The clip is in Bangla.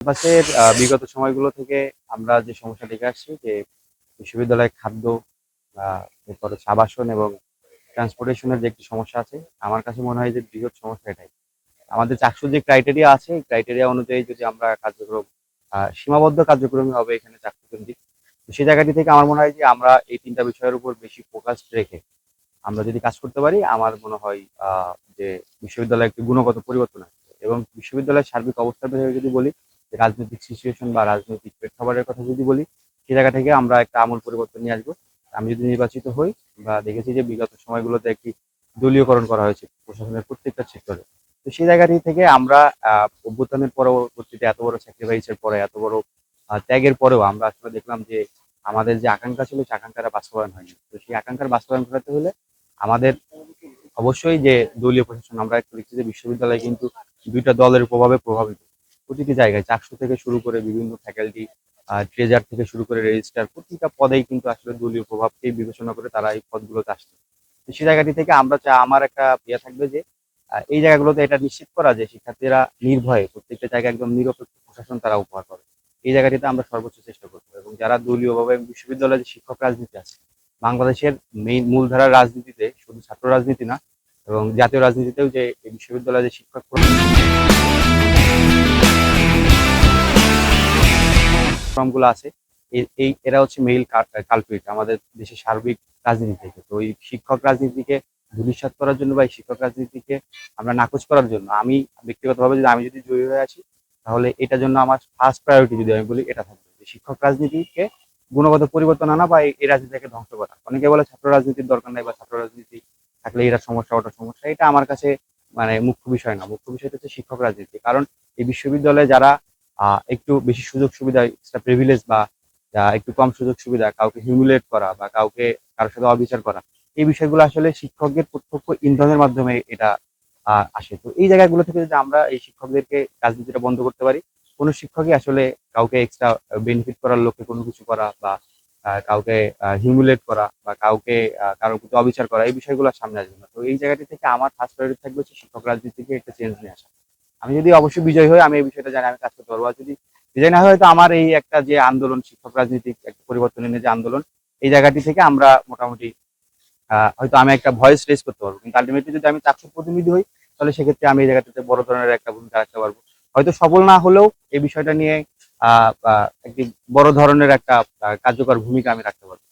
ক্যাম্পাসের বিগত সময়গুলো থেকে আমরা যে সমস্যা দেখে আসছি যে বিশ্ববিদ্যালয়ের খাদ্য এরপর হচ্ছে আবাসন এবং ট্রান্সপোর্টেশনের যে একটি সমস্যা আছে। আমার কাছে মনে হয় যে বৃহৎ সমস্যা এটাই। আমাদের চাকসুর যে ক্রাইটেরিয়া আছে এই ক্রাইটেরিয়া অনুযায়ী যদি আমরা কার্যক্রম সীমাবদ্ধ কার্যক্রমই হবে এখানে চাকসু কেন্দ্রিক। তো সেই জায়গাটি থেকে আমার মনে হয় যে আমরা এই ৩ টা বিষয়ের উপর বেশি ফোকাসড রেখে আমরা যদি কাজ করতে পারি, আমার মনে হয় যে বিশ্ববিদ্যালয়ে একটি গুণগত পরিবর্তন আসবে। এবং বিশ্ববিদ্যালয়ের সার্বিক অবস্থার বিষয়ে যদি বলি, যে রাজনৈতিক সিচুয়েশন বা রাজনৈতিক প্রেক্ষাপটের কথা যদি বলি, সেই জায়গা থেকে আমরা একটা আমূল পরিবর্তন নিয়ে আসবো। আমি যদি নির্বাচিত হই বা দেখেছি যে বিগত সময়গুলোতে একটি দলীয়করণ করা হয়েছে প্রশাসনের প্রত্যেকটা সেক্টরে। তো সেই জায়গাটি থেকে আমরা অভ্যুত্থানের পরবর্তীতে এত বড় স্যাক্রিফাইসের পরে, এত বড় ত্যাগের পরেও আমরা আসলে দেখলাম যে আমাদের যে আকাঙ্ক্ষা ছিল সেই আকাঙ্ক্ষাটা বাস্তবায়ন হয়নি। তো সেই আকাঙ্ক্ষার বাস্তবায়ন করাতে হলে আমাদের অবশ্যই যে দলীয় প্রশাসন, আমরা একটু দেখছি যে বিশ্ববিদ্যালয় কিন্তু ২ টা দলের প্রভাবে প্রভাবিত। প্রতিটি জায়গায় চাকসু থেকে শুরু করে বিভিন্ন ফ্যাকাল্টি, ট্রেজার থেকে শুরু করে রেজিস্ট্রার, প্রতিটা পদেই কিন্তু আসলে দলীয় প্রভাবকেই বিবেচনা করে তারা এই পদগুলোতে আসছে। তো সেই জায়গাটি থেকে আমার একটা থাকবে যে এই জায়গাগুলোতে এটা নিশ্চিত করা যে শিক্ষার্থীরা নির্ভয়ে প্রত্যেকটা জায়গায় একদম নিরপেক্ষ প্রশাসন তারা উপহার করে। এই জায়গাটিতে আমরা সর্বোচ্চ চেষ্টা করবো এবং যারা দলীয়ভাবে বিশ্ববিদ্যালয়ে যে শিক্ষক রাজনীতি আছে, বাংলাদেশের মূলধারার রাজনীতিতে শুধু ছাত্র রাজনীতি না এবং জাতীয় রাজনীতিতেও যে এই বিশ্ববিদ্যালয়ে যে শিক্ষক ফর্মগুলো আছে, এরা হচ্ছে মেইল কালপ্রিট আমাদের দেশের সার্বিক রাজনীতি থেকে। তো এই শিক্ষক রাজনীতিকে ধূলিসাৎ করার জন্য বা এই শিক্ষক রাজনীতিকে আমরা নাকচ করার জন্য আমি ব্যক্তিগতভাবে আমি যদি জয়ী হয়ে আসি, তাহলে এটার জন্য আমার ফার্স্ট প্রায়োরিটি যদি আমি বলি এটা থাকবে যে শিক্ষক রাজনীতিকে গুণগত পরিবর্তন আনা বা এই রাজনীতিকে ধ্বংস করা। অনেকে বলে ছাত্র রাজনীতির দরকার নাই বা ছাত্র রাজনীতি থাকলে এটা সমস্যা ওটা সমস্যা। এটা আমার কাছে মানে মুখ্য বিষয় না। মুখ্য বিষয়টা হচ্ছে শিক্ষক রাজনীতি। কারণ এই বিশ্ববিদ্যালয়ে যারা একটু বেশি সুযোগ সুবিধা, এক্সট্রা প্রিভিলেজ বা একটু কম সুযোগ সুবিধা, কাউকে হিউমিলেট করা বা কারোর সাথে অবিচার করা, এই বিষয়গুলো আসলে শিক্ষকদের প্রত্যক্ষ ইন্ধনের মাধ্যমে এটা আসে। তো এই জায়গাগুলো থেকে যদি আমরা এই শিক্ষকদেরকে রাজনীতিটা বন্ধ করতে পারি, কোনো শিক্ষকই আসলে কাউকে এক্সট্রা বেনিফিট করার লক্ষ্যে কোনো কিছু করা বা কাউকে হিউমিলেট করা বা কাউকে কারোর প্রতি অবিচার করা, এই বিষয়গুলো সামনে আসবে না। তো এই জায়গাটি থেকে আমার ফার্স্ট প্রায়োরিটি থাকবে হচ্ছে শিক্ষক রাজনীতিকে একটা চেঞ্জ নিয়ে আসা। আমি যদি অবশ্যই বিজয় হই, আমি এই বিষয়টা জানি আমি কাজ করতে পারবো। আর যদি বিজয় না হয়, তো আমার এই একটা যে আন্দোলন, শিক্ষক রাজনীতিক একটা পরিবর্তন এনে যে আন্দোলন, এই জায়গাটি থেকে আমরা মোটামুটি হয়তো আমি একটা ভয়েস রেজ করতে পারবো। কিন্তু আলটিমেটলি যদি আমি চাকসুর প্রতিনিধি হই, তাহলে সেক্ষেত্রে আমি এই জায়গাটাতে বড় ধরনের একটা ভূমিকা রাখতে পারবো। হয়তো সফল না হলেও এই বিষয়টা নিয়ে একটি বড় ধরনের একটা কার্যকর ভূমিকা আমি রাখতে পারবো।